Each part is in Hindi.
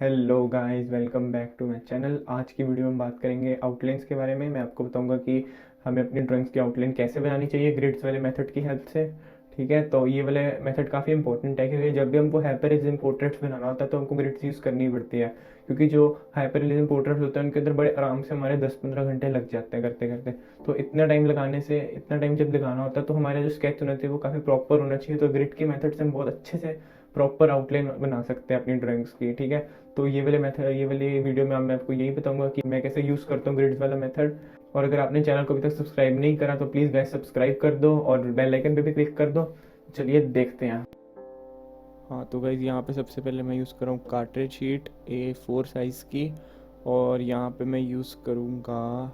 Hello guys, welcome back to my channel. आज की वीडियो में बात करेंगे आउटलाइंस के बारे में। मैं आपको बताऊंगा कि हमें अपनी ड्राइंग्स की आउटलाइन कैसे बनानी चाहिए ग्रिड्स वाले मेथड की हेल्प से। ठीक है, तो ये वाले मेथड काफ़ी इंपॉर्टेंट है क्योंकि जब भी हमको हाइपरिज्म पोर्ट्रेट्स बनाना होता है तो हमको ग्रिड्स यूज़ करनी पड़ती है। क्योंकि जो हाइपरिज्म पोर्ट्रेट्स होते हैं उनके अंदर बड़े आराम से हमारे 10-15 घंटे लग जाते हैं करते करते। तो इतना टाइम जब लगाना होता है तो हमारे जो स्केच होना चाहिए वो काफ़ी प्रॉपर होना चाहिए। तो ग्रिड के मेथड से हम बहुत अच्छे से प्रॉपर आउटलाइन बना सकते हैं अपनी ड्राइंग्स की। ठीक है, तो ये वाली वीडियो में मैं आपको यही बताऊंगा कि मैं कैसे यूज़ करता हूँ ग्रिड्स वाला मेथड। और अगर आपने चैनल को अभी तक सब्सक्राइब नहीं करा तो प्लीज़ गाइस सब्सक्राइब कर दो और बेल आइकन पे भी क्लिक कर दो। चलिए देखते हैं। हाँ, तो गाइज यहाँ पे सबसे पहले मैं यूज़ कर रहा हूँ कार्ट्रिज शीट A4 साइज़ की। और यहाँ पे मैं यूज़ करूँगा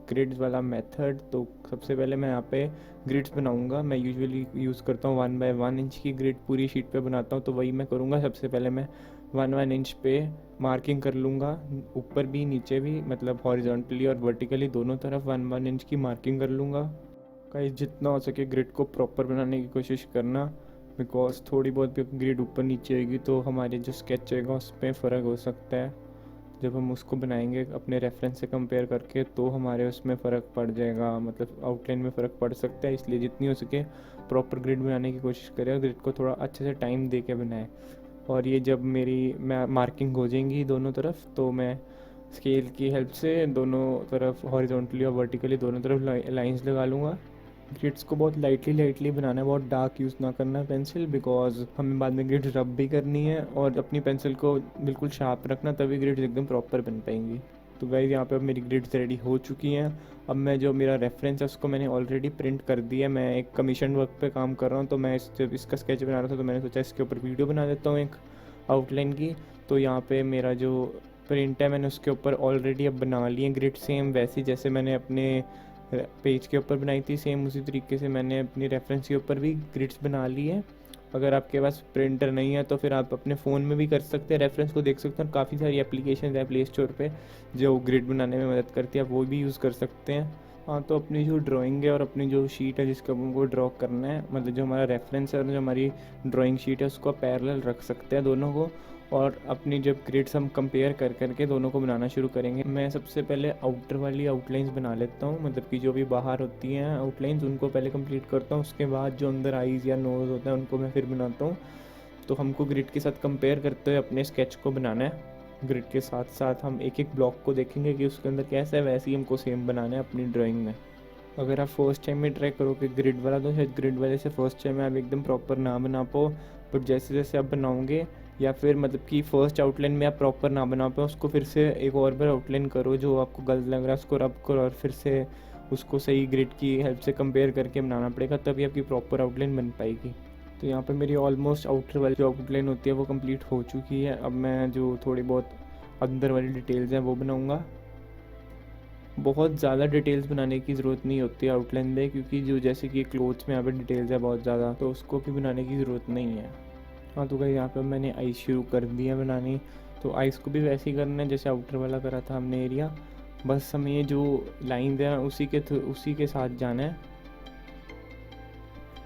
ग्रिड्स वाला मेथड। तो सबसे पहले मैं यहाँ पे ग्रिड्स बनाऊँगा। मैं यूजुअली यूज़ करता हूँ 1x1 इंच की ग्रिड पूरी शीट पे बनाता हूँ, तो वही मैं करूँगा। सबसे पहले मैं 1x1 इंच पे मार्किंग कर लूँगा, ऊपर भी नीचे भी, मतलब हॉरिजॉन्टली और वर्टिकली दोनों तरफ 1x1 इंच की मार्किंग कर लूँगा। गाइस जितना हो सके ग्रिड को प्रॉपर बनाने की कोशिश करना, बिकॉज थोड़ी बहुत भी ग्रिड ऊपर नीचे होगी तो हमारे जो स्केच होगा उस पर फ़र्क हो सकता है। जब हम उसको बनाएंगे अपने रेफरेंस से कंपेयर करके तो हमारे उसमें फ़र्क पड़ जाएगा, मतलब आउटलाइन में फ़र्क पड़ सकता है। इसलिए जितनी हो सके प्रॉपर ग्रिड बनाने की कोशिश करें और ग्रिड को थोड़ा अच्छे से टाइम दे के बनाएं। और ये जब मेरी मैं मार्किंग हो जाएंगी दोनों तरफ तो मैं स्केल की हेल्प से दोनों तरफ हॉरिजॉन्टली और वर्टिकली दोनों तरफ लाइंस लगा लूँगा। ग्रिड्स को बहुत लाइटली बनाना है, बहुत डार्क यूज़ ना करना है पेंसिल, बिकॉज हमें बाद में ग्रिड्स रब भी करनी है। और अपनी पेंसिल को बिल्कुल शार्प रखना, तभी ग्रिड्स एकदम प्रॉपर बन पाएंगी। तो गाइस यहाँ पे अब मेरी ग्रिड्स रेडी हो चुकी हैं। अब मैं जो मेरा रेफरेंस है उसको मैंने ऑलरेडी प्रिंट कर दिया है। मैं एक कमीशन वर्क पे काम कर रहा हूँ, तो मैं जब इसका स्केच बना रहा था तो मैंने सोचा इसके ऊपर वीडियो बना देता हूँ एक आउटलाइन की। तो यहाँ पे मेरा जो प्रिंट है मैंने उसके ऊपर ऑलरेडी अब बना लिए ग्रिड, सेम वैसी जैसे मैंने अपने पेज के ऊपर बनाई थी, सेम उसी तरीके से मैंने अपनी रेफरेंस के ऊपर भी ग्रिड्स बना ली है। अगर आपके पास प्रिंटर नहीं है तो फिर आप अपने फ़ोन में भी कर सकते हैं, रेफरेंस को देख सकते हैं। काफ़ी सारी एप्लीकेशन है प्ले स्टोर पे जो ग्रिड बनाने में मदद करती है, आप वो भी यूज़ कर सकते हैं। हाँ, तो अपनी जो ड्राइंग है और अपनी जो शीट है जिसका हमको ड्रॉ करना है, मतलब जो हमारा रेफरेंस है और जो हमारी ड्राइंग शीट है उसको पैरेलल रख सकते हैं दोनों को। और अपनी जब ग्रिड्स हम कंपेयर कर करके दोनों को बनाना शुरू करेंगे। मैं सबसे पहले आउटर वाली आउटलाइंस बना लेता हूँ, मतलब कि जो भी बाहर होती हैं आउटलाइंस उनको पहले कंप्लीट करता हूँ। उसके बाद जो अंदर आईज़ या नोज़ होता है उनको मैं फिर बनाता हूँ। तो हमको ग्रिड के साथ कंपेयर करते हुए अपने स्केच को बनाना है। ग्रिड के साथ साथ हम एक एक ब्लॉक को देखेंगे कि उसके अंदर कैसा है, वैसे ही हमको सेम बनाना है अपनी ड्राइंग में। अगर आप फर्स्ट टाइम में ट्राई करोगे ग्रिड वाला तो शायद ग्रिड वाले से फर्स्ट टाइम में आप एकदम प्रॉपर ना बना पाओ। बट जैसे जैसे आप बनाओगे, या फिर मतलब कि फ़र्स्ट आउटलाइन में आप प्रॉपर ना बना पाओ, उसको फिर से एक और बार आउटलाइन करो, जो आपको गलत लग रहा है उसको रब करो और फिर से उसको सही ग्रिड की हेल्प से कंपेयर करके बनाना पड़ेगा, तभी आपकी प्रॉपर आउटलाइन बन पाएगी। तो यहाँ पे मेरी ऑलमोस्ट आउटर वाली जो आउटलाइन होती है वो कंप्लीट हो चुकी है। अब मैं जो थोड़ी बहुत अंदर वाली डिटेल्स हैं वो बनाऊँगा। बहुत ज़्यादा डिटेल्स बनाने की ज़रूरत नहीं होती आउटलाइन में, क्योंकि जो जैसे कि क्लोथ्स में यहाँ पे डिटेल्स है बहुत ज़्यादा, तो उसको भी बनाने की ज़रूरत नहीं है। हाँ, तो गाइस यहाँ पे मैंने आइस शुरू कर दी है बनानी। तो आइस को भी वैसे ही करना है जैसे आउटर वाला करा था हमने एरिया, बस हमें ये जो लाइन है उसी के साथ जाना है।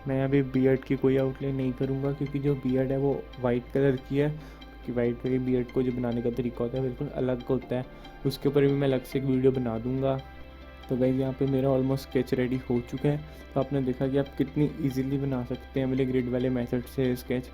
मैं अभी बियर्ड की कोई आउटलाइन नहीं करूँगा, क्योंकि जो बियर्ड है वो वाइट कलर की है। कि वाइट वाली बियर्ड को जो बनाने का तरीका होता है बिल्कुल अलग होता है, उसके ऊपर भी मैं अलग से एक वीडियो बना दूँगा। तो गाइस यहाँ पे मेरा ऑलमोस्ट स्केच रेडी हो चुका है। तो आपने देखा कि आप कितनी इजीली बना सकते हैं मेरे ग्रिड वाले मेथड से स्केच।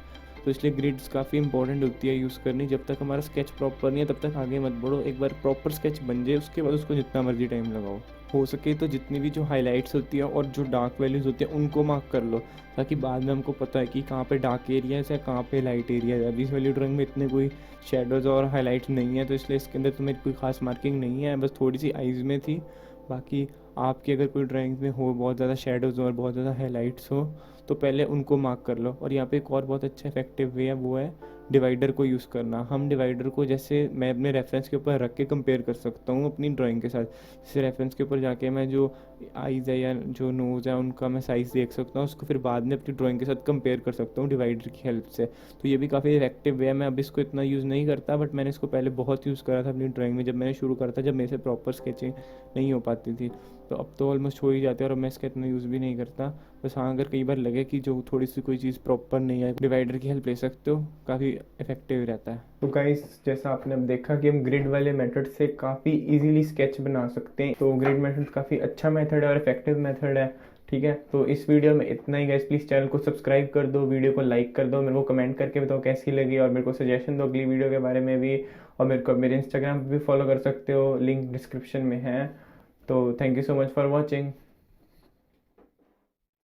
तो इसलिए ग्रिड्स काफ़ी इंपॉर्टेंट होती है यूज़ करनी। जब तक हमारा स्केच प्रॉपर नहीं है तब तक आगे मत बढ़ो, एक बार प्रॉपर स्केच बन जाए उसके बाद उसको जितना मर्जी टाइम लगाओ। हो सके तो जितनी भी जो हाइलाइट्स होती है और जो डार्क वैल्यूज़ होती है उनको मार्क कर लो, ताकि बाद में हमको पता है कि कहाँ पे डार्क एरियाज़ है, कहाँ पे लाइट एरियाज है। अभी इस वाली ड्राइंग में इतने कोई शेडोज़ और हाईलाइट्स नहीं है, तो इसलिए इसके अंदर तो मेरी कोई खास मार्किंग नहीं है, बस थोड़ी सी आइज़ में थी। बाकी आपकी अगर कोई ड्राइंग में हो बहुत ज़्यादा शेडोज़ और बहुत ज़्यादा हाइलाइट्स हो तो पहले उनको मार्क कर लो। और यहाँ पे एक और बहुत अच्छा इफेक्टिव वे है, वो है डिवाइडर को यूज़ करना। हम डिवाइडर को जैसे मैं अपने रेफरेंस के ऊपर रख के कंपेयर कर सकता हूँ अपनी ड्राइंग के साथ। जैसे रेफरेंस के ऊपर जाके मैं जो आईज़ है या जो नोज़ है उनका मैं साइज़ देख सकता हूँ, उसको फिर बाद में अपनी ड्राइंग के साथ कंपेयर कर सकता हूँ डिवाइडर की हेल्प से। तो ये भी काफ़ी इफेक्टिव वे है। मैं अब इसको इतना यूज़ नहीं करता, बट मैंने इसको पहले बहुत यूज़ करा था अपनी ड्राइंग में, जब मैंने शुरू करा था, जब मेरे से प्रॉपर स्केचिंग नहीं हो पाती थी। तो अब तो ऑलमोस्ट हो ही जाते हैं और अब मैं इसका इतना यूज़ भी नहीं करता। बस हाँ, अगर कई बार लगे कि जो थोड़ी सी कोई चीज़ प्रॉपर नहीं है, डिवाइडर की हेल्प ले सकते हो, काफ़ी इफ़ेक्टिव रहता है। तो गाइस, जैसा आपने अब देखा कि हम ग्रिड वाले मेथड से काफ़ी इजीली स्केच बना सकते हैं। तो ग्रिड मेथड काफ़ी अच्छा मेथड है और इफेक्टिव मेथड है। ठीक है, तो इस वीडियो में इतना ही गाइस। प्लीज़ चैनल को सब्सक्राइब कर दो, वीडियो को लाइक कर दो, मेरे को कमेंट करके बताओ कैसी लगी और मेरे को सजेशन दो अगली वीडियो के बारे में भी। और मेरे को मेरे इंस्टाग्राम पे भी फॉलो कर सकते हो, लिंक डिस्क्रिप्शन में है। तो thank you so much for watching.